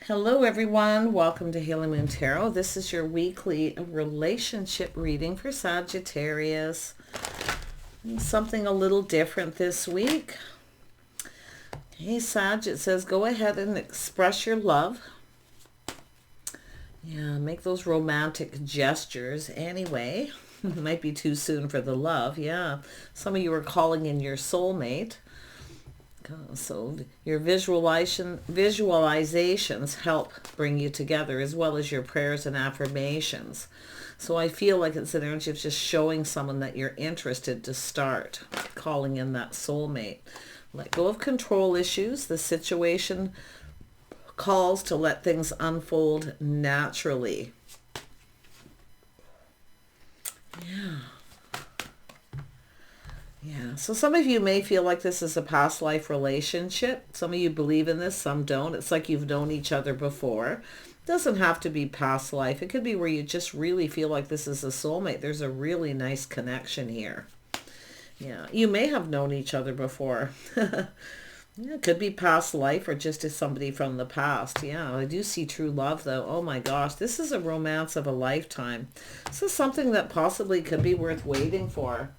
Hello everyone, welcome to Healing Moon Tarot. This is your weekly relationship reading for Sagittarius. Something a little different this week. Hey Sag, it says go ahead and express your love. Yeah, make those romantic gestures anyway. It might be too soon for the love, yeah. Some of you are calling in your soulmate. So your visualizations help bring you together, as well as your prayers and affirmations. So I feel like it's an energy of just showing someone that you're interested to start calling in that soulmate. Let go of control issues. The situation calls to let things unfold naturally. Yeah, so some of you may feel like this is a past life relationship. Some of you believe in this, some don't. It's like you've known each other before. It doesn't have to be past life. It could be where you just really feel like this is a soulmate. There's a really nice connection here. Yeah, you may have known each other before. Yeah, it could be past life or just as somebody from the past. Yeah, I do see true love though. Oh my gosh, this is a romance of a lifetime. This is something that possibly could be worth waiting for.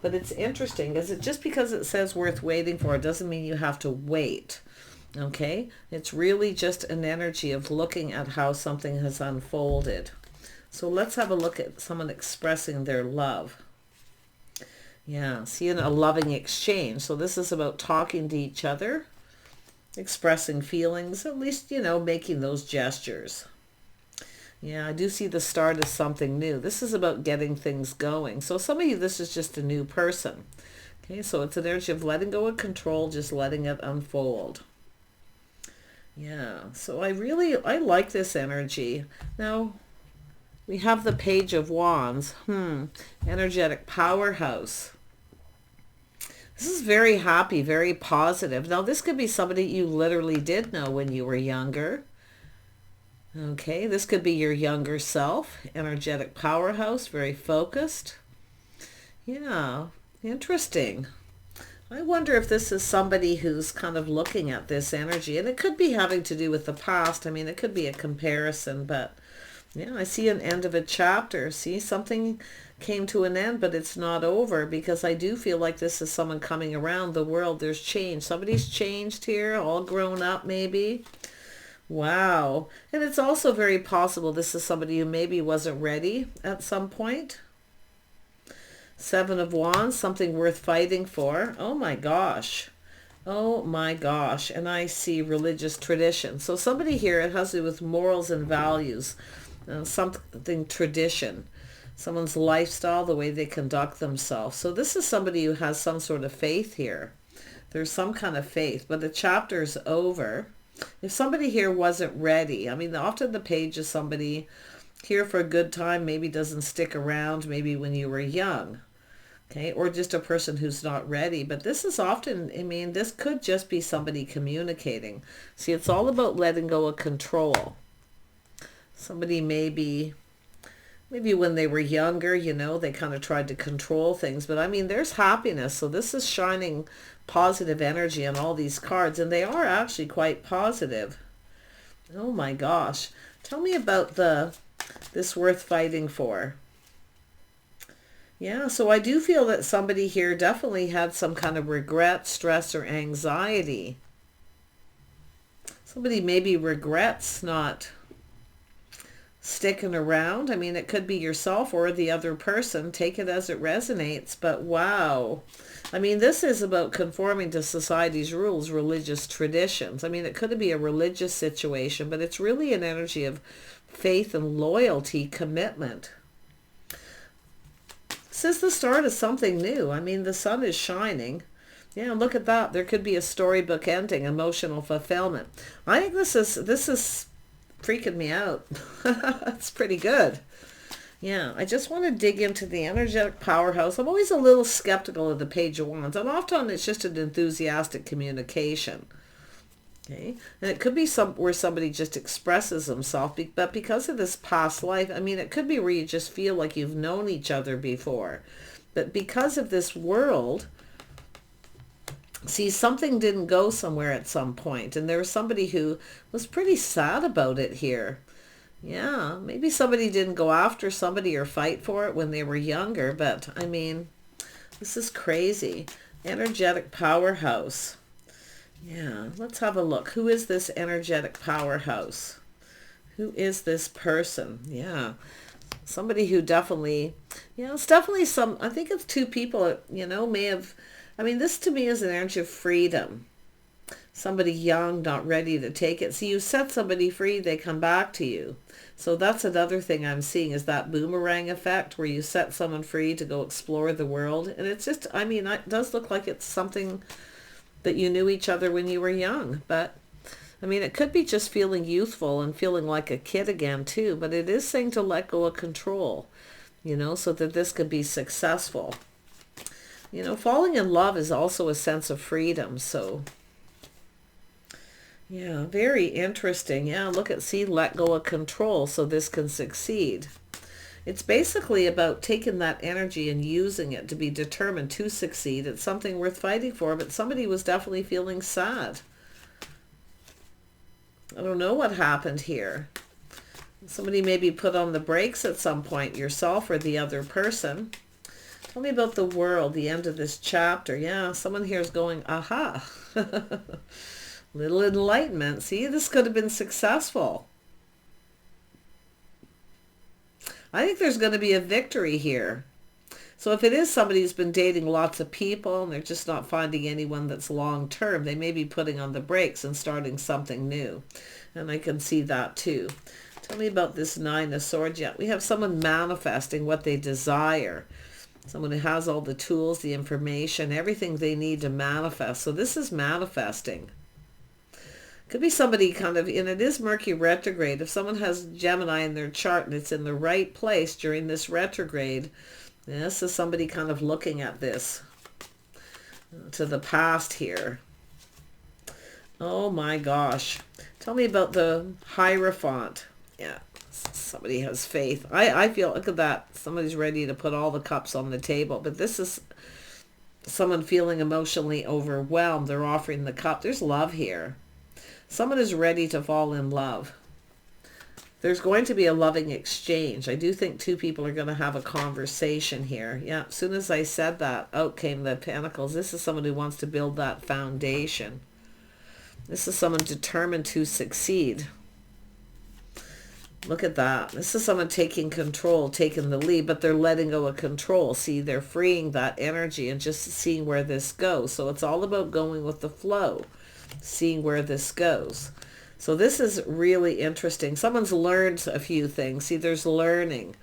But it's interesting, because just because it says worth waiting for, it doesn't mean you have to wait. Okay? It's really just an energy of looking at how something has unfolded. So let's have a look at someone expressing their love. Yeah, seeing a loving exchange. So this is about talking to each other, expressing feelings, at least, making those gestures. Yeah, I do see the start as something new. This is about getting things going. So some of you, this is just a new person. Okay, so it's an energy of letting go of control, just letting it unfold. Yeah, so I like this energy. Now, we have the Page of Wands. Energetic powerhouse. This is very happy, very positive. Now, this could be somebody you literally did know when you were younger. Okay, this could be your younger self, energetic powerhouse, very focused. Yeah, interesting. I wonder if this is somebody who's kind of looking at this energy, and it could be having to do with the past. I mean, it could be a comparison, but yeah, I see an end of a chapter. See, something came to an end, but it's not over, because I do feel like this is someone coming around the world. There's change. Somebody's changed here, all grown up maybe. Wow. And it's also very possible this is somebody who maybe wasn't ready at some point. Seven of Wands, something worth fighting for. Oh my gosh. Oh my gosh. And I see religious tradition. So somebody here, it has to do with morals and values. Something tradition. Someone's lifestyle, the way they conduct themselves. So this is somebody who has some sort of faith here. There's some kind of faith, but the chapter's over. If somebody here wasn't ready, I mean, often the Page is somebody here for a good time, maybe doesn't stick around, maybe when you were young, okay, or just a person who's not ready. But this is often, I mean, this could just be somebody communicating. See, it's all about letting go of control. Somebody maybe when they were younger, they kind of tried to control things. But I mean, there's happiness. So this is shining positive energy on all these cards, and they are actually quite positive. Oh my gosh. Tell me about this worth fighting for. Yeah, so I do feel that somebody here definitely had some kind of regret, stress, or anxiety. Somebody maybe regrets not sticking around. I mean, it could be yourself or the other person. Take it as it resonates. But wow. I mean, this is about conforming to society's rules, religious traditions. I mean, it could be a religious situation, but it's really an energy of faith and loyalty, commitment. This is the start of something new. I mean, the sun is shining. Yeah, look at that. There could be a storybook ending, emotional fulfillment. I think this is freaking me out. That's pretty good. Yeah, I just want to dig into the energetic powerhouse. I'm always a little skeptical of the Page of Wands, and often it's just an enthusiastic communication. Okay, and it could be where somebody just expresses himself, but because of this past life, I mean, it could be where you just feel like you've known each other before. But because of this world, See, something didn't go somewhere at some point, and there was somebody who was pretty sad about it here. Yeah, maybe somebody didn't go after somebody or fight for it when they were younger, but I mean, this is crazy. Energetic powerhouse. Yeah, let's have a look. Who is this energetic powerhouse? Who is this person? Yeah, somebody who definitely, it's definitely some, I think it's two people, may have, I mean, this to me is an energy of freedom. Somebody young, not ready to take it. So you set somebody free, they come back to you. So that's another thing I'm seeing, is that boomerang effect where you set someone free to go explore the world. And it's just, I mean, it does look like it's something that you knew each other when you were young. But, I mean, it could be just feeling youthful and feeling like a kid again, too. But it is saying to let go of control, so that this could be successful. Falling in love is also a sense of freedom. So, yeah, very interesting. Yeah, look at, see, let go of control so this can succeed. It's basically about taking that energy and using it to be determined to succeed. It's something worth fighting for, but somebody was definitely feeling sad. I don't know what happened here. Somebody maybe put on the brakes at some point, yourself or the other person. Tell me about the world, the end of this chapter. Yeah, someone here is going, aha. Little enlightenment. See, this could have been successful. I think there's going to be a victory here. So if it is somebody who's been dating lots of people and they're just not finding anyone that's long term, they may be putting on the brakes and starting something new. And I can see that too. Tell me about this Nine of Swords. Yeah, we have someone manifesting what they desire. Someone who has all the tools, the information, everything they need to manifest. So this is manifesting. Could be somebody kind of, and it is Mercury retrograde. If someone has Gemini in their chart and it's in the right place during this retrograde, this is somebody kind of looking at this to the past here. Oh my gosh. Tell me about the Hierophant. Yeah, somebody has faith. I feel, look at that. Somebody's ready to put all the cups on the table. But this is someone feeling emotionally overwhelmed. They're offering the cup. There's love here. Someone is ready to fall in love. There's going to be a loving exchange. I do think two people are going to have a conversation here. Yeah, as soon as I said that, out came the Pentacles. This is someone who wants to build that foundation. This is someone determined to succeed. Look at that. This is someone taking control, taking the lead, but they're letting go of control. See, they're freeing that energy and just seeing where this goes. So it's all about going with the flow, seeing where this goes. So this is really interesting. Someone's learned a few things. See, there's learning.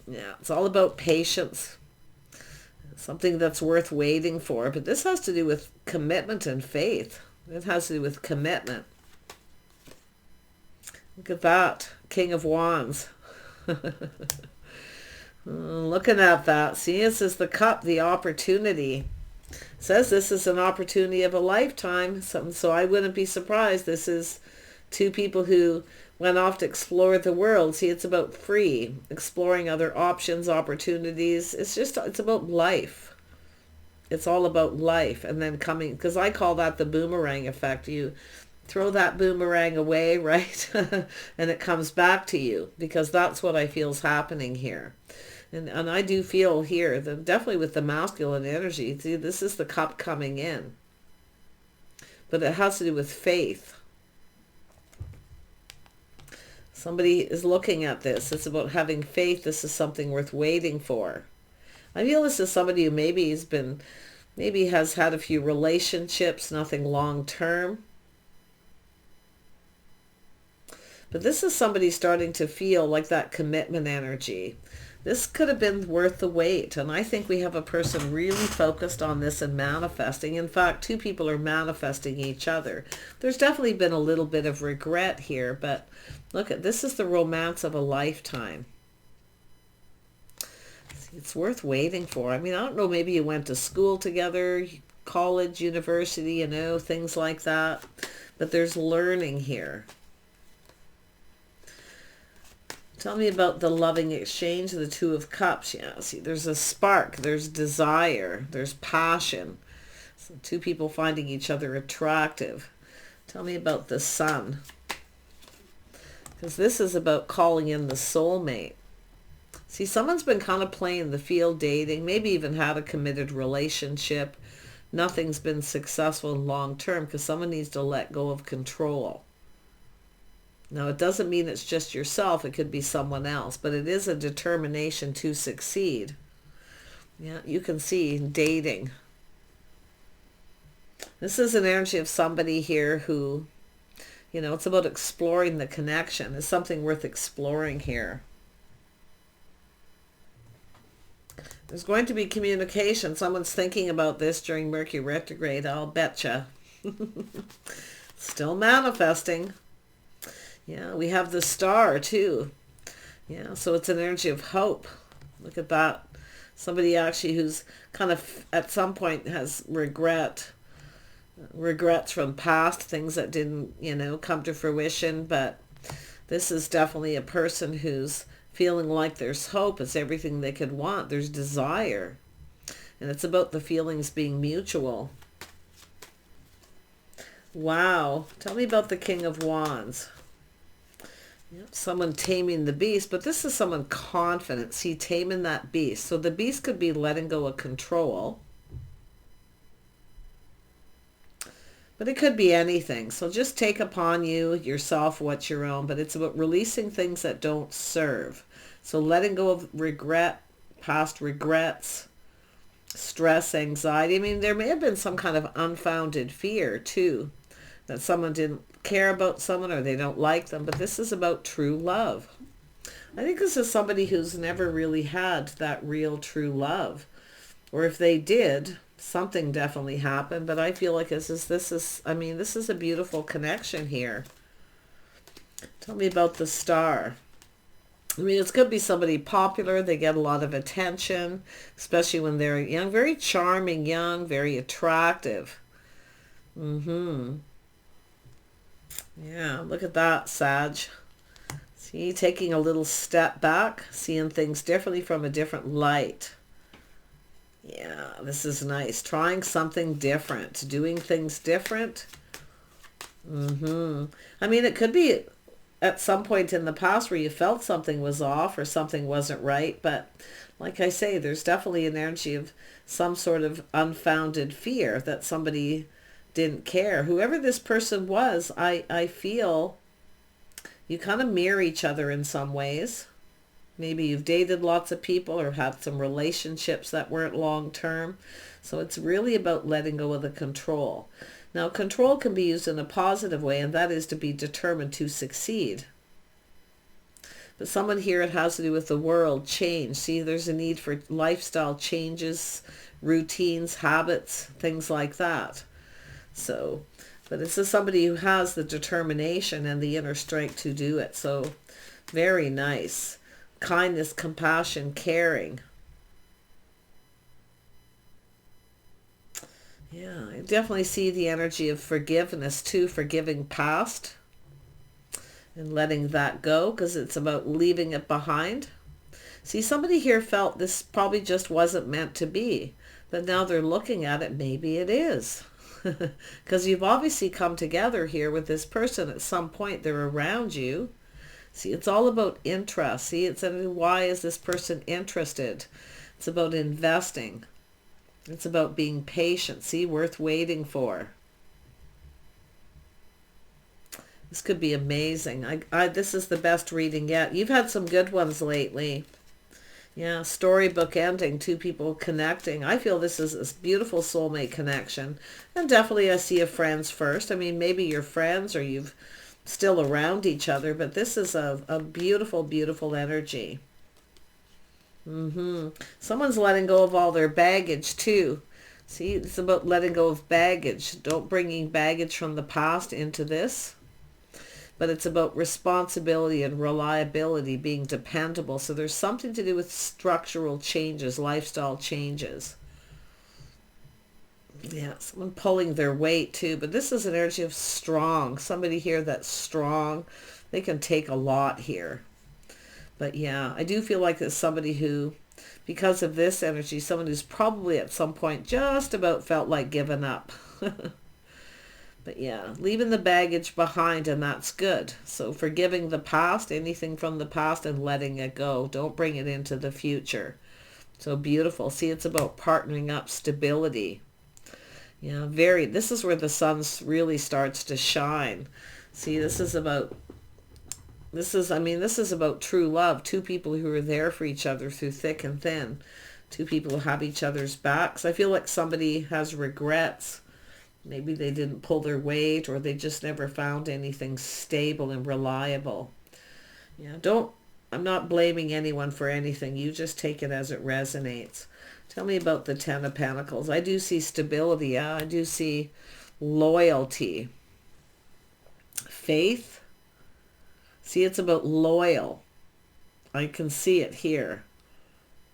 Yeah, it's all about patience. Something that's worth waiting for. But this has to do with commitment and faith. It has to do with commitment. Look at that. King of Wands. Looking at that. See, this is the cup, the opportunity. It says this is an opportunity of a lifetime. So I wouldn't be surprised. This is two people who went off to explore the world. See, it's about free, exploring other options, opportunities. It's about life. It's all about life. And then coming, because I call that the boomerang effect. You throw that boomerang away, right? And it comes back to you, because that's what I feel is happening here. And I do feel here that definitely with the masculine energy, see, this is the cup coming in. But it has to do with faith. Somebody is looking at this. It's about having faith. This is something worth waiting for. I feel this is somebody who maybe has had a few relationships, nothing long term. But this is somebody starting to feel like that commitment energy. This could have been worth the wait. And I think we have a person really focused on this and manifesting. In fact, two people are manifesting each other. There's definitely been a little bit of regret here, but look at this is the romance of a lifetime. It's worth waiting for. I mean, I don't know, maybe you went to school together, college, university, things like that. But there's learning here. Tell me about the loving exchange of the Two of Cups. Yeah, see, there's a spark, there's desire, there's passion. So two people finding each other attractive. Tell me about the Sun. Because this is about calling in the soulmate. See, someone's been kind of playing the field, dating, maybe even had a committed relationship. Nothing's been successful in long term because someone needs to let go of control. Now, it doesn't mean it's just yourself. It could be someone else, but it is a determination to succeed. Yeah, you can see dating. This is an energy of somebody here who, you know, it's about exploring the connection. It's something worth exploring here. There's going to be communication. Someone's thinking about this during Mercury retrograde, I'll betcha. Still manifesting. Yeah, we have the Star too. Yeah, so it's an energy of hope. Look at that. Somebody actually who's kind of at some point has regrets from past things that didn't, you know, come to fruition. But this is definitely a person who's feeling like there's hope. It's everything they could want. There's desire. And it's about the feelings being mutual. Wow. Tell me about the King of Wands. Yep, someone taming the beast, but this is someone confident. See, taming that beast. So the beast could be letting go of control. But it could be anything. So just take upon you, yourself, what's your own. But it's about releasing things that don't serve. So letting go of regret, past regrets, stress, anxiety. I mean, there may have been some kind of unfounded fear too. That someone didn't care about someone or they don't like them. But this is about true love. I think this is somebody who's never really had that real true love. Or if they did, something definitely happened. But I feel like this is a beautiful connection here. Tell me about the Star. I mean, it's going to be somebody popular. They get a lot of attention, especially when they're young. Very charming, young, very attractive. Yeah, look at that, Sag. See, taking a little step back, seeing things differently from a different light. Yeah, this is nice. Trying something different, doing things different. I mean, it could be at some point in the past where you felt something was off or something wasn't right. But like I say, there's definitely an energy of some sort of unfounded fear that somebody didn't care. Whoever this person was, I feel you kind of mirror each other in some ways. Maybe you've dated lots of people or had some relationships that weren't long term. So it's really about letting go of the control. Now, control can be used in a positive way, and that is to be determined to succeed. But someone here, it has to do with the world, change. See, there's a need for lifestyle changes, routines, habits, things like that. So, but this is somebody who has the determination and the inner strength to do it. So, very nice. Kindness, compassion, caring. Yeah, I definitely see the energy of forgiveness too, forgiving past and letting that go because it's about leaving it behind. See, somebody here felt this probably just wasn't meant to be, but now they're looking at it, maybe it is. Because you've obviously come together here with this person at some point. They're around you. See, it's all about interest. See, it's why is this person interested? It's about investing. It's about being patient. See, worth waiting for. This could be amazing. This is the best reading yet. You've had some good ones lately. Yeah, storybook ending, two people connecting. I feel this is a beautiful soulmate connection. And definitely I see a friends first. I mean, maybe you're friends or you've still around each other, but this is a beautiful, beautiful energy. Someone's letting go of all their baggage too. See, it's about letting go of baggage. Don't bringing baggage from the past into this. But it's about responsibility and reliability, being dependable. So there's something to do with structural changes, lifestyle changes. Yeah, someone pulling their weight too. But this is an energy of strong. Somebody here that's strong. They can take a lot here. But yeah, I do feel like it's somebody who because of this energy, someone who's probably at some point just about felt like giving up. But yeah, leaving the baggage behind, and that's good. So forgiving the past, anything from the past, and letting it go. Don't bring it into the future. So beautiful. See, it's about partnering up, stability. Yeah, this is where the sun really starts to shine. See, this is about true love. Two people who are there for each other through thick and thin. Two people who have each other's backs. I feel like somebody has regrets. Maybe they didn't pull their weight, or they just never found anything stable and reliable. Yeah, I'm not blaming anyone for anything. You just take it as it resonates. Tell me about the Ten of Pentacles. I do see stability. Yeah, I do see loyalty. Faith. See, it's about loyal. I can see it here.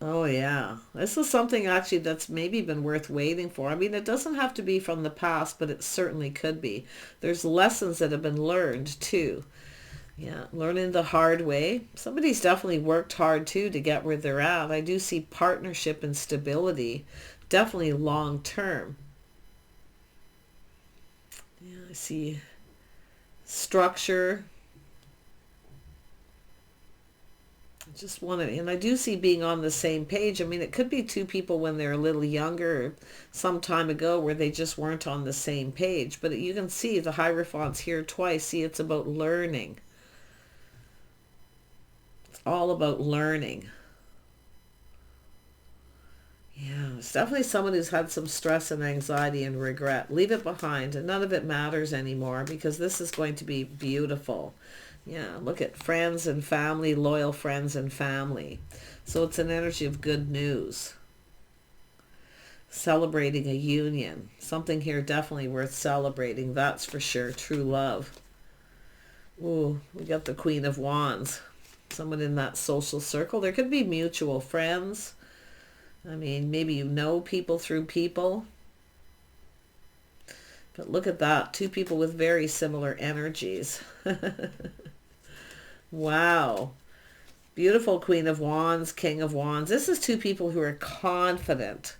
Oh yeah, this is something actually that's maybe been worth waiting for. I mean, it doesn't have to be from the past, but it certainly could be. There's lessons that have been learned too. Yeah, learning the hard way. Somebody's definitely worked hard too to get where they're at. I do see partnership and stability, definitely long term. Yeah, I see structure. And I do see being on the same page. I mean, it could be two people when they're a little younger, some time ago, where they just weren't on the same page. But you can see the Hierophant's here twice. See, it's about learning. It's all about learning. Yeah, it's definitely someone who's had some stress and anxiety and regret. Leave it behind, and none of it matters anymore, because this is going to be beautiful. Yeah, look at friends and family, loyal friends and family. So it's an energy of good news. Celebrating a union. Something here definitely worth celebrating, that's for sure. True love. Ooh, we got the Queen of Wands. Someone in that social circle. There could be mutual friends. I mean, maybe you know people through people. But look at that. Two people with very similar energies. Wow. Beautiful Queen of Wands, King of Wands. This is two people who are confident.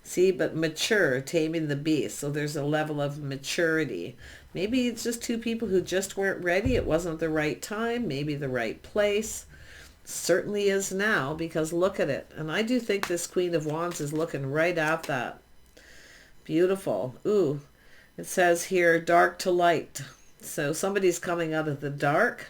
See, but mature, taming the beast. So there's a level of maturity. Maybe it's just two people who just weren't ready. It wasn't the right time, maybe the right place. Certainly is now, because look at it. And I do think this Queen of Wands is looking right at that. Beautiful. Ooh, it says here, dark to light. So somebody's coming out of the dark.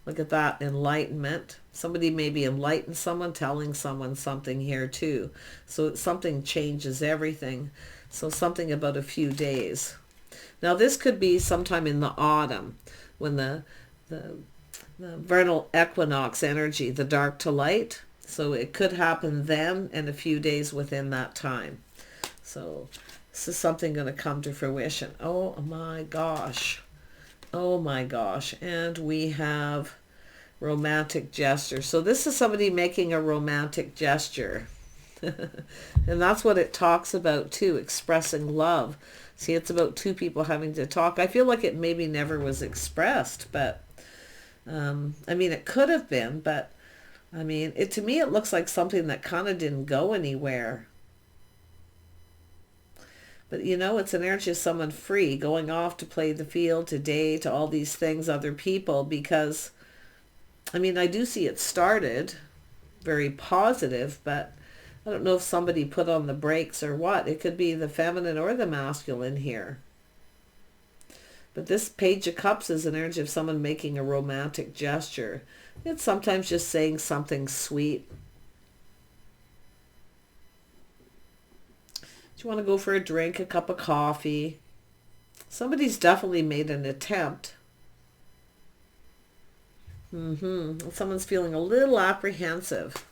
Look at that, enlightenment. Somebody maybe enlightened someone, telling someone something here too. So something changes everything. So something about a few days. Now this could be sometime in the autumn, when the vernal equinox energy, the dark to light. So it could happen then and a few days within that time. So this is something going to come to fruition. Oh my gosh. Oh my gosh. And we have romantic gesture. So this is somebody making a romantic gesture. And that's what it talks about too, expressing love. See, it's about two people having to talk. I feel like it maybe never was expressed, but I mean, it could have been, but I mean, to me, it looks like something that kind of didn't go anywhere. But you know, it's an energy of someone free, going off to play the field, to date, to all these things, other people, because, I mean, I do see it started very positive, but I don't know if somebody put on the brakes or what. It could be the feminine or the masculine here. But this Page of Cups is an energy of someone making a romantic gesture. It's sometimes just saying something sweet. Do you want to go for a drink, a cup of coffee? Somebody's definitely made an attempt. Someone's feeling a little apprehensive.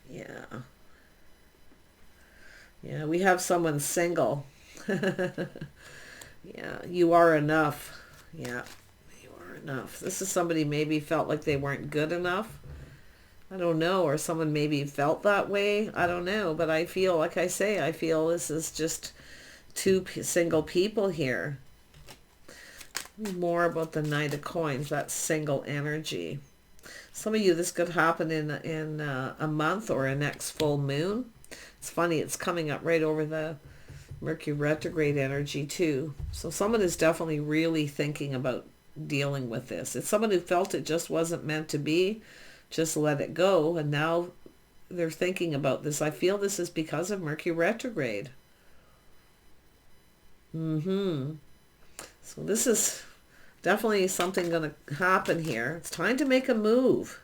Yeah. Yeah, we have someone single. Yeah, you are enough. Yeah, you are enough. This is somebody maybe felt like they weren't good enough. I don't know, or someone maybe felt that way. I don't know, but I feel, like I say, I feel this is just two single people here. More about the Knight of Coins, that single energy. Some of you, this could happen in a month or a next full moon. It's funny, it's coming up right over the Mercury retrograde energy too. So someone is definitely really thinking about dealing with this. It's someone who felt it just wasn't meant to be, just let it go, and now they're thinking about this. I feel this is because of Mercury retrograde. So this is definitely something going to happen here. It's time to make a move.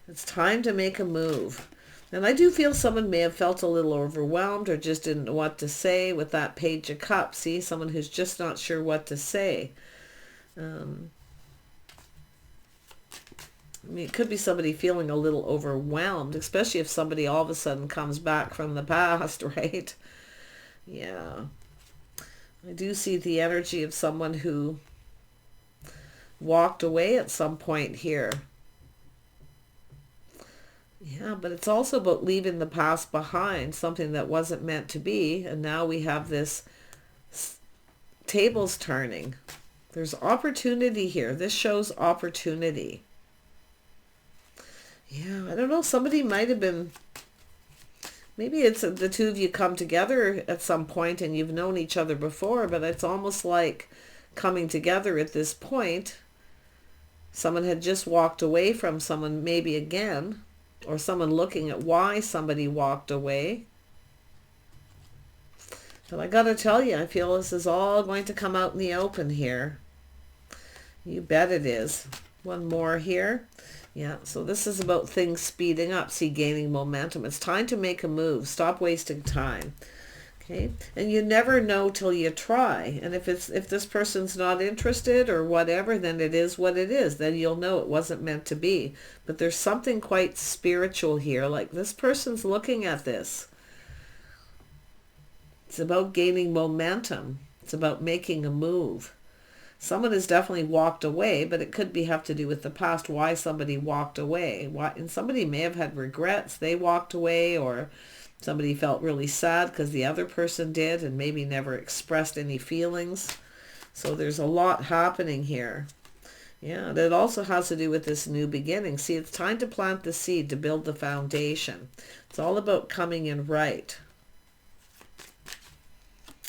It's time to make a move. And I do feel someone may have felt a little overwhelmed or just didn't know what to say with that Page of Cups. See, someone who's just not sure what to say. I mean, it could be somebody feeling a little overwhelmed, especially if somebody all of a sudden comes back from the past, right? Yeah. I do see the energy of someone who walked away at some point here. Yeah, but it's also about leaving the past behind, something that wasn't meant to be. And now we have this tables turning. There's opportunity here. This shows opportunity. Yeah, I don't know. Somebody might have been, maybe it's the two of you come together at some point and you've known each other before, but it's almost like coming together at this point. Someone had just walked away from someone maybe again, or someone looking at why somebody walked away. But I gotta tell you, I feel this is all going to come out in the open here. You bet it is. One more here. Yeah, so this is about things speeding up, see, gaining momentum. It's time to make a move. Stop wasting time. Okay? And you never know till you try. And if this person's not interested or whatever, then it is what it is. Then you'll know it wasn't meant to be. But there's something quite spiritual here. Like, this person's looking at this. It's about gaining momentum. It's about making a move. Someone has definitely walked away, but it could have to do with the past, why somebody walked away. And somebody may have had regrets. They walked away, or somebody felt really sad because the other person did and maybe never expressed any feelings. So there's a lot happening here. Yeah, that also has to do with this new beginning. See, it's time to plant the seed, to build the foundation. It's all about coming in right.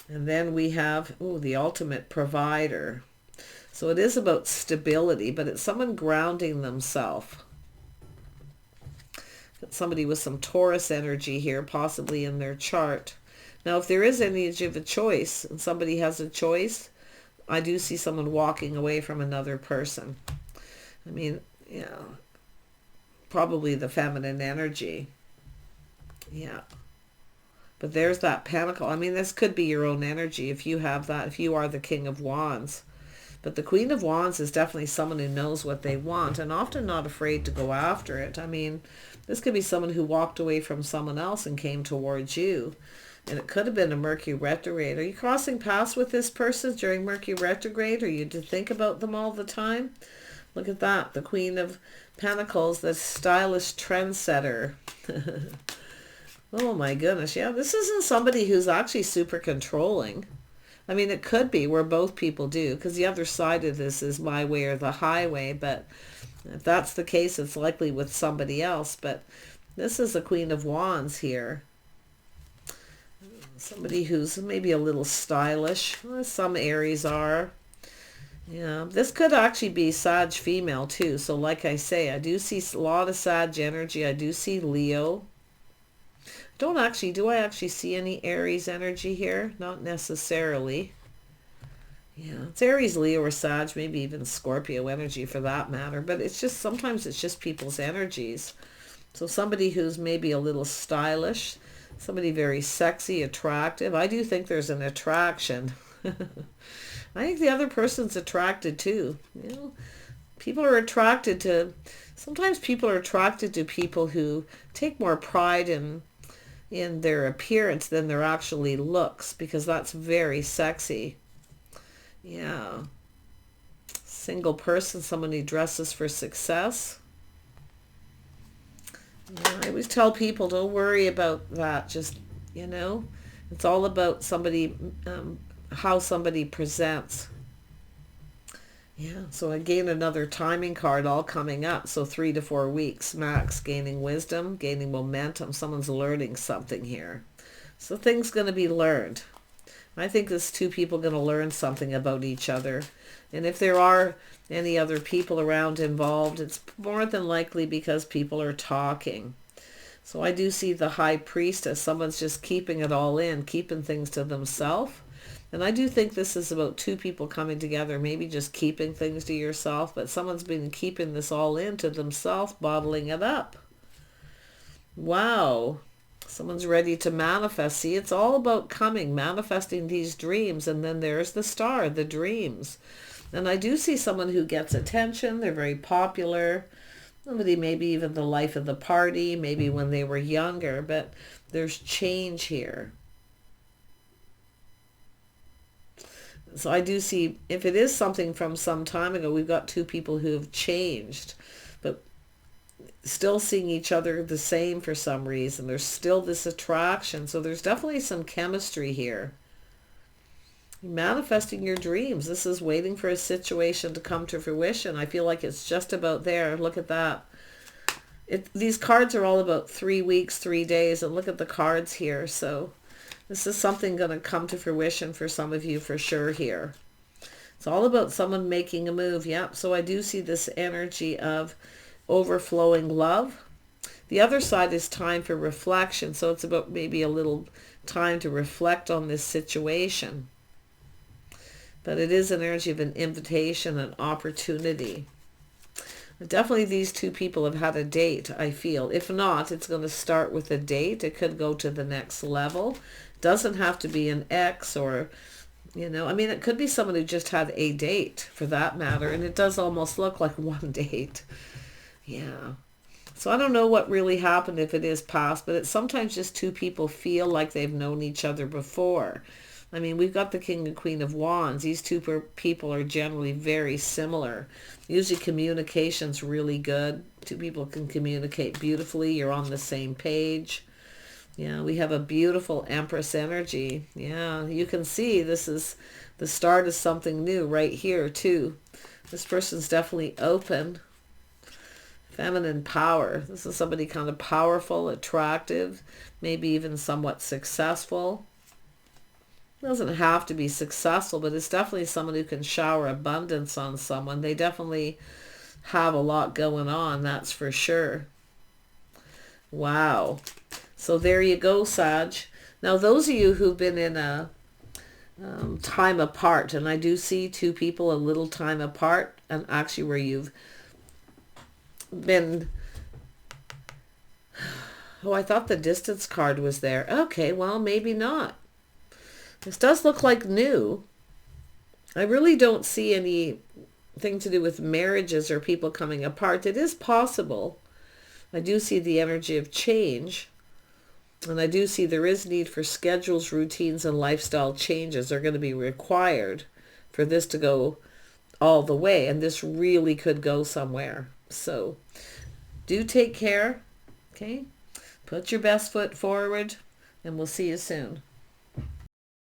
And then we have, the ultimate provider. So it is about stability, but it's someone grounding themselves. Somebody with some Taurus energy here, possibly in their chart. Now, if there is any of a choice, and somebody has a choice, I do see someone walking away from another person. I mean, yeah, probably the feminine energy. Yeah. But there's that pentacle. I mean, this could be your own energy if you have that, if you are the King of Wands. But the Queen of Wands is definitely someone who knows what they want and often not afraid to go after it. I mean, this could be someone who walked away from someone else and came towards you. And it could have been a Mercury retrograde. Are you crossing paths with this person during Mercury retrograde? Or you to think about them all the time? Look at that. The Queen of Pentacles, the stylish trendsetter. Oh my goodness. Yeah, this isn't somebody who's actually super controlling. I mean, it could be where both people do, because the other side of this is my way or the highway. But if that's the case, it's likely with somebody else. But this is the Queen of Wands here. Somebody who's maybe a little stylish. Some Aries are. Yeah, this could actually be Sag female too. So like I say, I do see a lot of Sag energy. I do see Leo. Do I actually see any Aries energy here? Not necessarily. Yeah, it's Aries, Leo, or Sag, maybe even Scorpio energy for that matter. But it's just, sometimes it's just people's energies. So somebody who's maybe a little stylish, somebody very sexy, attractive. I do think there's an attraction. I think the other person's attracted too. You know, people are attracted to, sometimes people are attracted to people who take more pride in their appearance than their actually looks, because that's very sexy. Yeah. Single person, someone who dresses for success. Yeah, I always tell people, don't worry about that. Just, it's all about somebody, how somebody presents. Yeah, so again, another timing card all coming up. So 3 to 4 weeks max, gaining wisdom, gaining momentum. Someone's learning something here. So things going to be learned. I think there's two people going to learn something about each other. And if there are any other people around involved, it's more than likely because people are talking. So I do see the High Priestess. Someone's just keeping it all in, keeping things to themselves. And I do think this is about two people coming together, maybe just keeping things to yourself, but someone's been keeping this all in to themselves, bottling it up. Wow. Someone's ready to manifest. See, it's all about manifesting these dreams, and then there's the star, the dreams. And I do see someone who gets attention. They're very popular. Somebody maybe even the life of the party, maybe when they were younger, but there's change here. So I do see, if it is something from some time ago, we've got two people who have changed, but still seeing each other the same for some reason. There's still this attraction. So there's definitely some chemistry here. Manifesting your dreams. This is waiting for a situation to come to fruition. I feel like it's just about there. Look at that. These cards are all about 3 weeks, 3 days. And look at the cards here. So this is something going to come to fruition for some of you for sure here. It's all about someone making a move. Yep. So I do see this energy of overflowing love. The other side is time for reflection. So it's about maybe a little time to reflect on this situation. But it is an energy of an invitation, an opportunity. Definitely these two people have had a date, I feel. If not, it's going to start with a date. It could go to the next level. Doesn't have to be an ex or, I mean, it could be someone who just had a date for that matter. And it does almost look like one date. Yeah. So I don't know what really happened if it is past, but it's sometimes just two people feel like they've known each other before. I mean, we've got the King and Queen of Wands. These two people are generally very similar. Usually communication's really good. Two people can communicate beautifully. You're on the same page. Yeah, we have a beautiful Empress energy. Yeah, you can see this is the start of something new right here too. This person's definitely open. Feminine power. This is somebody kind of powerful, attractive, maybe even somewhat successful. It doesn't have to be successful, but it's definitely someone who can shower abundance on someone. They definitely have a lot going on, that's for sure. Wow. So there you go, Sag. Now, those of you who've been in a time apart, and I do see two people a little time apart, and actually where you've been... Oh, I thought the distance card was there. Okay, well, maybe not. This does look like new. I really don't see anything to do with marriages or people coming apart. It is possible. I do see the energy of change. And I do see there is need for schedules, routines, and lifestyle changes are going to be required for this to go all the way. And this really could go somewhere. So do take care. Okay? Put your best foot forward. And we'll see you soon.